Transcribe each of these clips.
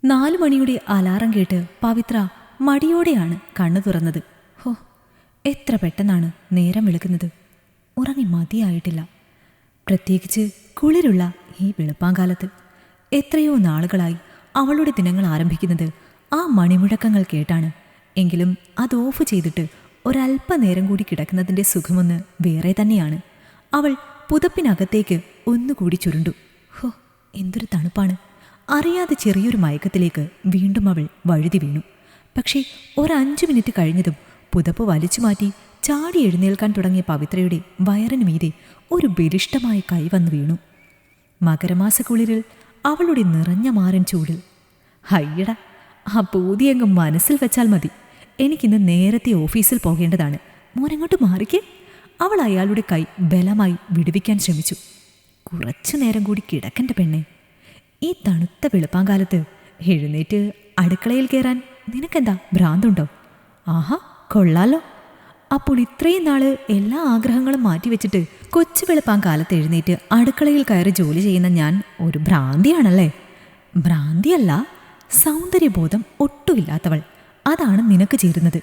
4 മണിയുടെ അലാറം കേട്ട് പവിത്ര മടിയോടെയാണ് കണ്ണു തുറന്നത്. ഹോ, എത്ര പെട്ടെന്നാണ് നേരം വെളുക്കുന്നത്. ഉറങ്ങി മതിയായിട്ടില്ല. പ്രത്യേകിച്ച് കുളിരുള്ള ഈ വെളുപ്പാങ്കാലത്ത്. എത്രയോ നാളുകളായി അവളുടെ ദിനങ്ങൾ ആരംഭിക്കുന്നത് ആ മണിമുഴക്കങ്ങൾ കേട്ടാണ്. എങ്കിലും അത് ഓഫ് ചെയ്തിട്ട് ഒരല്പനേരം കൂടി കിടക്കുന്നതിൻ്റെ സുഖമൊന്ന് വേറെ തന്നെയാണ്. അവൾ പുതപ്പിനകത്തേക്ക് ഒന്നുകൂടി ചുരുണ്ടു. ഹോ, എന്തൊരു തണുപ്പാണ്. അറിയാതെ ചെറിയൊരു മയക്കത്തിലേക്ക് വീണ്ടും അവൾ വഴുതി വീണു. പക്ഷേ 5 മിനിറ്റ് കഴിഞ്ഞതും പുതപ്പ് വലിച്ചു മാറ്റി ചാടി എഴുന്നേൽക്കാൻ തുടങ്ങിയ പവിത്രയുടെ വയറിന് മീതെ ഒരു ബലിഷ്ടമായ കൈ വന്നു വീണു. മകരമാസക്കുളിരിൽ അവളുടെ നിറഞ്ഞ മാരൻ ചൂടിൽ. ഹയ്യട, ആ പൂതിയങ്ങ് മനസ്സിൽ വെച്ചാൽ മതി. എനിക്കിന്ന് നേരത്തെ ഓഫീസിൽ പോകേണ്ടതാണ്. മോനെങ്ങോട്ട് മാറിക്കേ. അവൾ അയാളുടെ കൈ ബലമായി വിടുവിക്കാൻ ശ്രമിച്ചു. കുറച്ചു നേരം കൂടി കിടക്കണ്ട പെണ്ണെ. ഈ തണുത്ത വെളുപ്പാങ്കാലത്ത് എഴുന്നേറ്റ് അടുക്കളയിൽ കയറാൻ നിനക്കെന്താ ഭ്രാന്തുണ്ടോ? ആഹാ, കൊള്ളാലോ. അപ്പോൾ ഇത്രയും നാള് എല്ലാ ആഗ്രഹങ്ങളും മാറ്റിവെച്ചിട്ട് കൊച്ചു വെളുപ്പാങ്കാലത്ത് എഴുന്നേറ്റ് അടുക്കളയിൽ കയറി ജോലി ചെയ്യുന്ന ഞാൻ ഒരു ഭ്രാന്തിയാണല്ലേ? ഭ്രാന്തിയല്ല, സൗന്ദര്യബോധം ഒട്ടുമില്ലാത്തവൾ. അതാണ് നിനക്ക് ചേരുന്നത്.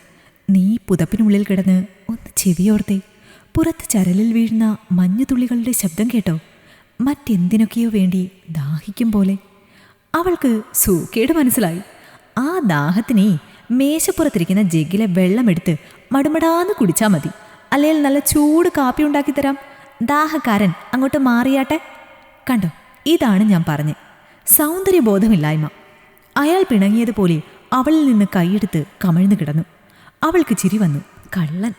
നീ പുതപ്പിനുള്ളിൽ കിടന്ന് ഒന്ന് ചെവിയോർത്തേ. പുറത്ത് ചരലിൽ വീഴുന്ന മഞ്ഞുതുള്ളികളുടെ ശബ്ദം കേട്ടോ? മറ്റെന്തിനൊക്കെയോ വേണ്ടി ദാഹിക്കും പോലെ. അവൾക്ക് സൂക്കേട് മനസ്സിലായി. ആ ദാഹത്തിനെ മേശപ്പുറത്തിരിക്കുന്ന ജഗ്ഗിലെ വെള്ളമെടുത്ത് മടുമടാന്ന് കുടിച്ചാൽ മതി. അല്ലെങ്കിൽ നല്ല ചൂട് കാപ്പി ഉണ്ടാക്കി തരാം. ദാഹക്കാരൻ അങ്ങോട്ട് മാറിയാട്ടെ. കണ്ടോ, ഇതാണ് ഞാൻ പറഞ്ഞത്, സൗന്ദര്യബോധമില്ലായ്മ. അയാൾ പിണങ്ങിയതുപോലെ അവളിൽ നിന്ന് കൈയെടുത്ത് കമഴ്ന്നു കിടന്നു. അവൾക്ക് ചിരി വന്നു. കള്ളൻ.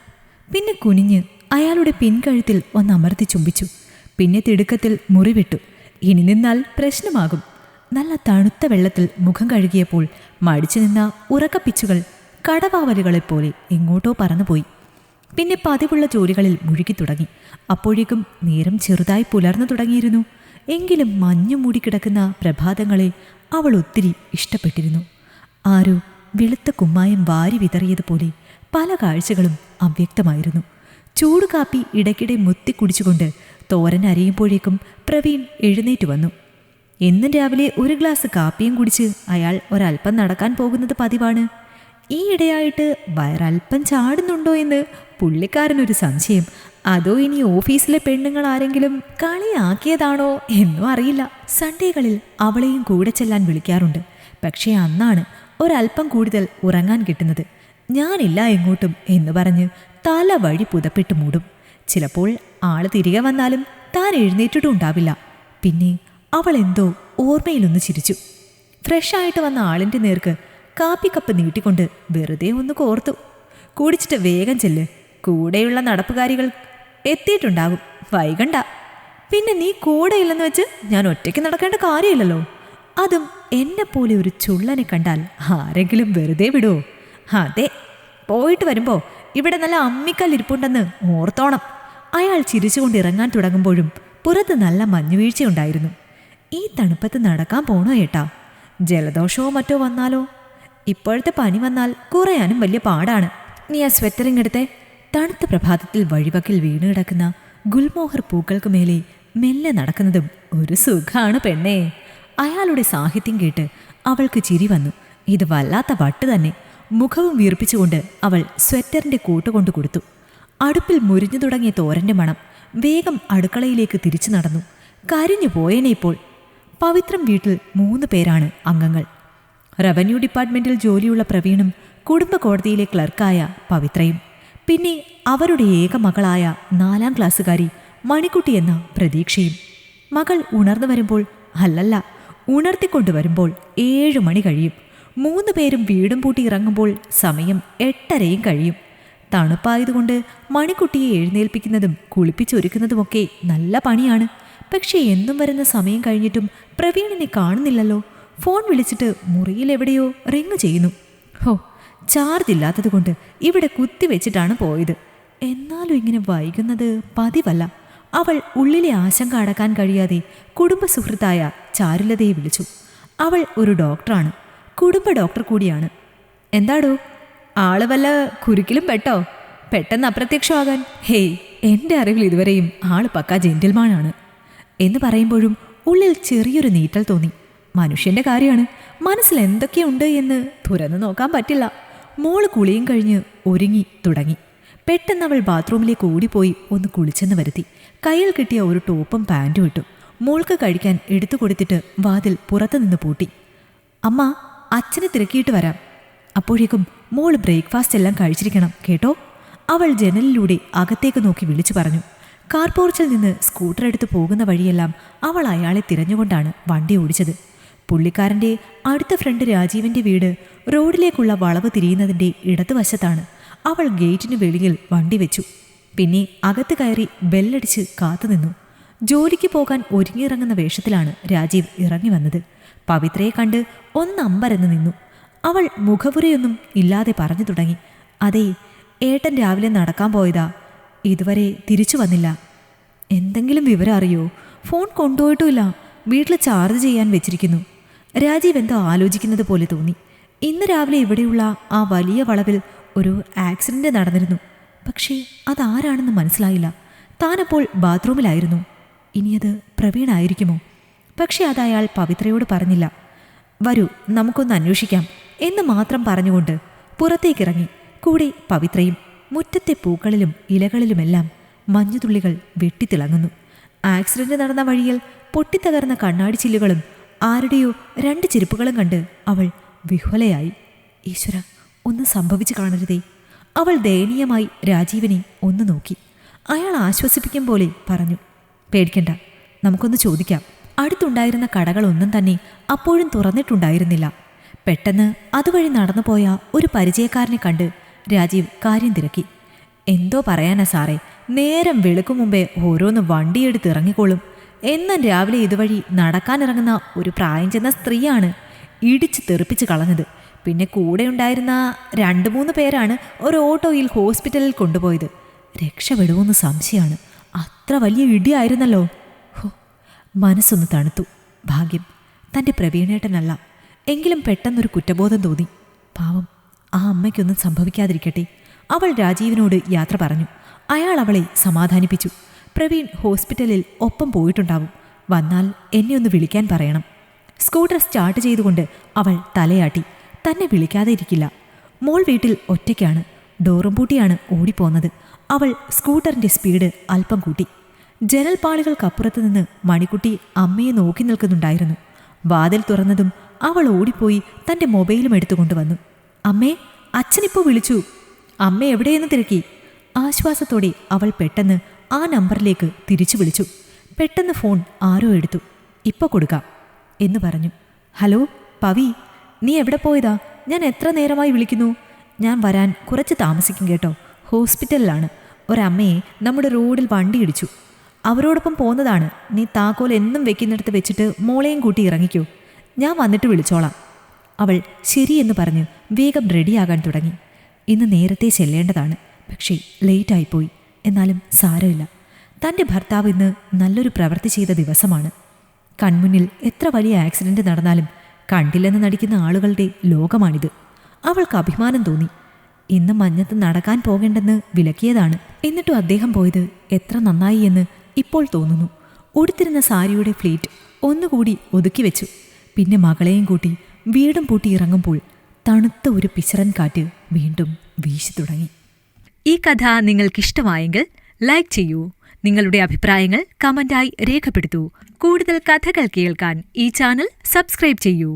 പിന്നെ കുനിഞ്ഞ് അയാളുടെ പിൻകഴുത്തിൽ ഒന്നമർത്തി ചുംബിച്ചു. പിന്നെ തിടുക്കത്തിൽ മുറിവിട്ടു. ഇനി നിന്നാൽ പ്രശ്നമാകും. നല്ല തണുത്ത വെള്ളത്തിൽ മുഖം കഴുകിയപ്പോൾ മടിച്ചു നിന്ന ഉറക്കപ്പിച്ചുകൾ കടവാവലുകളെപ്പോലെ എങ്ങോട്ടോ പറന്നുപോയി. പിന്നെ പതിവുള്ള ജോലികളിൽ മുഴുകി തുടങ്ങി. അപ്പോഴേക്കും നേരം ചെറുതായി പുലർന്നു തുടങ്ങിയിരുന്നു. എങ്കിലും മഞ്ഞു മൂടിക്കിടക്കുന്ന പ്രഭാതങ്ങളെ അവൾ ഒത്തിരി ഇഷ്ടപ്പെട്ടിരുന്നു. ആരോ വെളുത്ത കുമ്മായം വാരി വിതറിയതുപോലെ പല കാഴ്ചകളും അവ്യക്തമായിരുന്നു. ചൂടുകാപ്പി ഇടയ്ക്കിടെ മുത്തിക്കുടിച്ചുകൊണ്ട് തോരൻ അരിയുമ്പോഴേക്കും പ്രവീൺ എഴുന്നേറ്റ് വന്നു. എന്നും രാവിലെ ഒരു ഗ്ലാസ് കാപ്പിയും കുടിച്ച് അയാൾ ഒരൽപ്പം നടക്കാൻ പോകുന്നത് പതിവാണ്. ഈയിടെയായിട്ട് വയറൽപ്പം ചാടുന്നുണ്ടോ എന്ന് പുള്ളിക്കാരനൊരു സംശയം. അതോ ഇനി ഓഫീസിലെ പെണ്ണുങ്ങൾ ആരെങ്കിലും കളിയാക്കിയതാണോ എന്നും അറിയില്ല. സൺഡേകളിൽ അവളെയും കൂടെ ചെല്ലാൻ വിളിക്കാറുണ്ട്. പക്ഷേ അന്നാണ് ഒരൽപ്പം കൂടുതൽ ഉറങ്ങാൻ കിട്ടുന്നത്. ഞാനില്ല എങ്ങോട്ടും എന്ന് പറഞ്ഞ് തല വഴി പുതപ്പിട്ട് മൂടും. ചിലപ്പോൾ ആള് തിരികെ വന്നാലും താൻ എഴുന്നേറ്റിട്ടും ഉണ്ടാവില്ല. പിന്നെ അവൾ എന്തോ ഓർമ്മയിലൊന്ന് ചിരിച്ചു. ഫ്രഷായിട്ട് വന്ന ആളിൻ്റെ നേർക്ക് കാപ്പിക്കപ്പ് നീട്ടിക്കൊണ്ട് വെറുതെ ഒന്ന് കോർത്തു. കുടിച്ചിട്ട് വേഗം ചെല്ല്. കൂടെയുള്ള നടപ്പുകാരികൾ എത്തിയിട്ടുണ്ടാകും. വൈകണ്ട. പിന്നെ നീ കൂടെയില്ലെന്ന് വെച്ച് ഞാൻ ഒറ്റയ്ക്ക് നടക്കേണ്ട കാര്യമില്ലല്ലോ. അതും എന്നെപ്പോലെ ഒരു ചുള്ളനെ കണ്ടാൽ ആരെങ്കിലും വെറുതെ വിടുവോ? അതെ, പോയിട്ട് വരുമ്പോൾ ഇവിടെ നല്ല അമ്മിക്കല്ലിരിപ്പുണ്ടെന്ന് ഓർത്തോണം. അയാൾ ചിരിച്ചുകൊണ്ട് ഇറങ്ങാൻ തുടങ്ങുമ്പോഴും പുറത്ത് നല്ല മഞ്ഞുവീഴ്ചയുണ്ടായിരുന്നു. ഈ തണുപ്പത്ത് നടക്കാൻ പോണോ ഏട്ടാ? ജലദോഷമോ മറ്റോ വന്നാലോ? ഇപ്പോഴത്തെ പനി വന്നാൽ കുറയാനും വലിയ പാടാണ്. നീ ആ സ്വെറ്ററിങ് എടുത്തേ. തണുത്ത പ്രഭാതത്തിൽ വഴിവക്കിൽ വീണ് കിടക്കുന്ന ഗുൽമോഹർ പൂക്കൾക്ക് മേലെ മെല്ലെ നടക്കുന്നതും ഒരു സുഖാണ് പെണ്ണേ. അയാളുടെ സാഹിത്യം കേട്ട് അവൾക്ക് ചിരി വന്നു. ഇത് വല്ലാത്ത വട്ട് തന്നെ. മുഖവും വീർപ്പിച്ചുകൊണ്ട് അവൾ സ്വെറ്ററിൻ്റെ കൂട്ടുകൊണ്ട് കൊടുത്തു. അടുപ്പിൽ മുരിഞ്ഞു തുടങ്ങിയ തോരൻ്റെ മണം. വേഗം അടുക്കളയിലേക്ക് തിരിച്ചു നടന്നു. കരിഞ്ഞു പോയേനെ ഇപ്പോൾ. പവിത്രം വീട്ടിൽ 3 പേരാണ് അംഗങ്ങൾ. റവന്യൂ ഡിപ്പാർട്ട്മെൻറ്റിൽ ജോലിയുള്ള പ്രവീണും കുടുംബ കോടതിയിലെ ക്ലർക്കായ പവിത്രയും, പിന്നെ അവരുടെ ഏക മകളായ 4ാം ക്ലാസ്സുകാരി മണിക്കുട്ടി എന്ന പ്രതീക്ഷയും. മകൾ ഉണർന്നു വരുമ്പോൾ, അല്ലല്ല, ഉണർത്തിക്കൊണ്ടുവരുമ്പോൾ 7 മണി കഴിയും. 3 പേരും വീടും പൂട്ടി ഇറങ്ങുമ്പോൾ സമയം 8:30 കഴിയും. തണുപ്പായതുകൊണ്ട് മണിക്കുട്ടിയെ എഴുന്നേൽപ്പിക്കുന്നതും കുളിപ്പിച്ചൊരുക്കുന്നതുമൊക്കെ നല്ല പണിയാണ്. പക്ഷേ എന്നും വരുന്ന സമയം കഴിഞ്ഞിട്ടും പ്രവീണിനെ കാണുന്നില്ലല്ലോ. ഫോൺ വിളിച്ചിട്ട് മുറിയിലെവിടെയോ റിങ് ചെയ്യുന്നു. ഹോ, ചാർജ് ഇല്ലാത്തതുകൊണ്ട് ഇവിടെ കുത്തിവെച്ചിട്ടാണ് പോയത്. എന്നാലും ഇങ്ങനെ വൈകുന്നത് പതിവല്ല. അവൾ ഉള്ളിലെ ആശങ്ക അടക്കാൻ കഴിയാതെ കുടുംബ സുഹൃത്തായ ചാരുലതയെ വിളിച്ചു. അവൾ ഒരു ഡോക്ടറാണ്, കുടുംബ ഡോക്ടർ കൂടിയാണ്. എന്താടോ, ആള് വല്ല കുരുക്കിലും പെട്ടോ? പെട്ടെന്ന് അപ്രത്യക്ഷമാകാൻ. ഹേയ്, എൻ്റെ അറിവിൽ ഇതുവരെയും ആള് പക്കാ ജെന്റിൽമാനാണ് എന്ന് പറയുമ്പോഴും ഉള്ളിൽ ചെറിയൊരു നീറ്റൽ തോന്നി. മനുഷ്യന്റെ കാര്യമാണ്, മനസ്സിൽ എന്തൊക്കെയുണ്ട് എന്ന് തുറന്നു നോക്കാൻ പറ്റില്ല. മോള് കുളിയും കഴിഞ്ഞ് ഒരുങ്ങി തുടങ്ങി. പെട്ടെന്ന് അവൾ ബാത്റൂമിലേക്ക് ഓടിപ്പോയി ഒന്ന് കുളിച്ചെന്ന് വരുത്തി. കയ്യിൽ കിട്ടിയ ഒരു ടോപ്പും പാൻറ്റും ഇട്ടു. മോൾക്ക് കഴിക്കാൻ എടുത്തു കൊടുത്തിട്ട് വാതിൽ പുറത്തുനിന്ന് പൂട്ടി. അമ്മ, അച്ഛനെ തിരക്കിയിട്ട് വരാം. അപ്പോഴേക്കും മോള് ബ്രേക്ക്ഫാസ്റ്റ് എല്ലാം കഴിച്ചിരിക്കണം കേട്ടോ. അവൾ ജനലിലൂടെ അകത്തേക്ക് നോക്കി വിളിച്ചു പറഞ്ഞു. കാർ പോർച്ചിൽ നിന്ന് സ്കൂട്ടർ എടുത്ത് പോകുന്ന വഴിയെല്ലാം അവൾ അയാളെ തിരഞ്ഞുകൊണ്ടാണ് വണ്ടി ഓടിച്ചത്. പുള്ളിക്കാരൻ്റെ അടുത്ത ഫ്രണ്ട് രാജീവിൻ്റെ വീട് റോഡിലേക്കുള്ള വളവ് തിരിയുന്നതിൻ്റെ ഇടതുവശത്താണ്. അവൾ ഗേറ്റിന് വെളിയിൽ വണ്ടി വെച്ചു. പിന്നെ അകത്ത് കയറി ബെല്ലടിച്ച് കാത്തുനിന്നു. ജോലിക്ക് പോകാൻ ഒരുങ്ങിയിറങ്ങുന്ന വേഷത്തിലാണ് രാജീവ് ഇറങ്ങി വന്നത്. പവിത്രയെ കണ്ട് ഒന്നമ്പരന്ന് നിന്നു. അവൾ മുഖപുരയൊന്നും ഇല്ലാതെ പറഞ്ഞു തുടങ്ങി. അതേ, ഏട്ടൻ രാവിലെ നടക്കാൻ പോയതാ, ഇതുവരെ തിരിച്ചു വന്നില്ല. എന്തെങ്കിലും വിവരം അറിയോ? ഫോൺ കൊണ്ടുപോയിട്ടുമില്ല, വീട്ടിൽ ചാർജ് ചെയ്യാൻ വെച്ചിരിക്കുന്നു. രാജീവ് എന്തോ ആലോചിക്കുന്നത് പോലെ തോന്നി. ഇന്ന് രാവിലെ ഇവിടെയുള്ള ആ വലിയ വളവിൽ ഒരു ആക്സിഡന്റ് നടന്നിരുന്നു. പക്ഷേ അതാരാണെന്ന് മനസ്സിലായില്ല. താനപ്പോൾ ബാത്റൂമിലായിരുന്നു. ഇനിയത് പ്രവീണായിരിക്കുമോ? പക്ഷെ അതയാൾ പവിത്രയോട് പറഞ്ഞില്ല. വരൂ, നമുക്കൊന്ന് അന്വേഷിക്കാം എന്ന് മാത്രം പറഞ്ഞുകൊണ്ട് പുറത്തേക്കിറങ്ങി. കൂടെ പവിത്രയും. മുറ്റത്തെ പൂക്കളിലും ഇലകളിലുമെല്ലാം മഞ്ഞുതുള്ളികൾ വെട്ടിത്തിളങ്ങുന്നു. ആക്സിഡന്റ് നടന്ന വഴിയിൽ പൊട്ടിത്തകർന്ന കണ്ണാടിച്ചില്ലുകളും ആരുടെയോ 2 ചെരുപ്പുകളും കണ്ട് അവൾ വിഹ്വലയായി. ഈശ്വര, ഒന്നും സംഭവിച്ചു കാണരുതേ. അവൾ ദയനീയമായി രാജീവിനെ ഒന്ന് നോക്കി. അയാൾ ആശ്വസിപ്പിക്കും പോലെ പറഞ്ഞു. പേടിക്കണ്ട, നമുക്കൊന്ന് ചോദിക്കാം. അടുത്തുണ്ടായിരുന്ന കടകളൊന്നും തന്നെ അപ്പോഴും തുറന്നിട്ടുണ്ടായിരുന്നില്ല. പെട്ടെന്ന് അതുവഴി നടന്നുപോയ ഒരു പരിചയക്കാരനെ കണ്ട് രാജീവ് കാര്യം തിരക്കി. എന്തോ പറയാനാ സാറേ, നേരം വെളുക്കും മുമ്പേ ഓരോന്ന് വണ്ടിയെടുത്ത് ഇറങ്ങിക്കോളും. എന്നും രാവിലെ ഇതുവഴി നടക്കാനിറങ്ങുന്ന ഒരു പ്രായം ചെന്ന സ്ത്രീയാണ് ഇടിച്ച് തെറിപ്പിച്ച് കളഞ്ഞത്. പിന്നെ കൂടെ ഉണ്ടായിരുന്ന 2-3 പേരാണ് ഒരു ഓട്ടോയിൽ ഹോസ്പിറ്റലിൽ കൊണ്ടുപോയത്. രക്ഷപ്പെടുമെന്ന് സംശയമാണ്. അത്ര വലിയ ഇടിയായിരുന്നല്ലോ. ഹോ, മനസ്സൊന്ന് തണുത്തു. ഭാഗ്യം തൻ്റെ പ്രവീണേട്ടനല്ല. എങ്കിലും പെട്ടെന്നൊരു കുറ്റബോധം തോന്നി. പാവം, ആ അമ്മയ്ക്കൊന്നും സംഭവിക്കാതിരിക്കട്ടെ. അവൾ രാജീവിനോട് യാത്ര പറഞ്ഞു. അയാൾ അവളെ സമാധാനിപ്പിച്ചു. പ്രവീൺ ഹോസ്പിറ്റലിൽ ഒപ്പം പോയിട്ടുണ്ടാവും. വന്നാൽ എന്നെ ഒന്ന് വിളിക്കാൻ പറയണം. സ്കൂട്ടർ സ്റ്റാർട്ട് ചെയ്തുകൊണ്ട് അവൾ തലയാട്ടി. തന്നെ വിളിക്കാതെ ഇരിക്കില്ല. മോൾ വീട്ടിൽ ഒറ്റയ്ക്കാണ്. ഡോറും പൂട്ടിയാണ് ഓടിപ്പോന്നത്. അവൾ സ്കൂട്ടറിൻ്റെ സ്പീഡ് അല്പം കൂട്ടി. ജനൽപ്പാളികൾക്കപ്പുറത്ത് നിന്ന് മണിക്കുട്ടി അമ്മയെ നോക്കി നിൽക്കുന്നുണ്ടായിരുന്നു. വാതിൽ തുറന്നതും അവൾ ഓടിപ്പോയി തൻ്റെ മൊബൈലും എടുത്തുകൊണ്ടുവന്നു. അമ്മേ, അച്ഛനിപ്പോൾ വിളിച്ചു. അമ്മ എവിടെയെന്ന് തിരക്കി. ആശ്വാസത്തോടെ അവൾ പെട്ടെന്ന് ആ നമ്പറിലേക്ക് തിരിച്ചു വിളിച്ചു. പെട്ടെന്ന് ഫോൺ ആരോ എടുത്തു. ഇപ്പോൾ കൊടുക്കാം എന്ന് പറഞ്ഞു. ഹലോ പവി, നീ എവിടെ പോയതാ? ഞാൻ എത്ര നേരമായി വിളിക്കുന്നു. ഞാൻ വരാൻ കുറച്ച് താമസിക്കും കേട്ടോ. ഹോസ്പിറ്റലിലാണ്. ഒരമ്മയെ നമ്മുടെ റോഡിൽ വണ്ടി ഇടിച്ചു. അവരോടൊപ്പം പോന്നതാണ്. നീ താക്കോൽ എന്നും വെക്കുന്നിടത്ത് വെച്ചിട്ട് മോളെയും കൂട്ടി ഇറങ്ങിക്കോ. ഞാൻ വന്നിട്ട് വിളിച്ചോളാം. അവൾ ശരിയെന്ന് പറഞ്ഞ് വേഗം റെഡിയാകാൻ തുടങ്ങി. ഇന്ന് നേരത്തെ ചെല്ലേണ്ടതാണ്, പക്ഷേ ലേറ്റായിപ്പോയി. എന്നാലും സാരമില്ല. തൻ്റെ ഭർത്താവ് ഇന്ന് നല്ലൊരു പ്രവൃത്തി ചെയ്ത ദിവസമാണ്. കൺമുന്നിൽ എത്ര വലിയ ആക്സിഡന്റ് നടന്നാലും കണ്ടില്ലെന്ന് നടിക്കുന്ന ആളുകളുടെ ലോകമാണിത്. അവൾക്ക് അഭിമാനം തോന്നി. ഇന്ന് മഞ്ഞത്ത് നടക്കാൻ പോകേണ്ടെന്ന് വിലക്കിയതാണ്. എന്നിട്ടും അദ്ദേഹം പോയത് എത്ര നന്നായി എന്ന് ഇപ്പോൾ തോന്നുന്നു. ഉടുത്തിരുന്ന സാരിയുടെ ഫ്ലീറ്റ് ഒന്നുകൂടി ഒതുക്കി വെച്ചു. പിന്നെ മകളെയും കൂട്ടി വീടും പൂട്ടി ഇറങ്ങുമ്പോൾ തണുത്ത ഒരു പിശറൻ കാറ്റ് വീണ്ടും വീശി തുടങ്ങി. ഈ കഥ നിങ്ങൾക്കിഷ്ടമായെങ്കിൽ ലൈക്ക് ചെയ്യൂ. നിങ്ങളുടെ അഭിപ്രായങ്ങൾ കമന്റായി രേഖപ്പെടുത്തൂ. കൂടുതൽ കഥകൾ കേൾക്കാൻ ഈ ചാനൽ സബ്സ്ക്രൈബ് ചെയ്യൂ.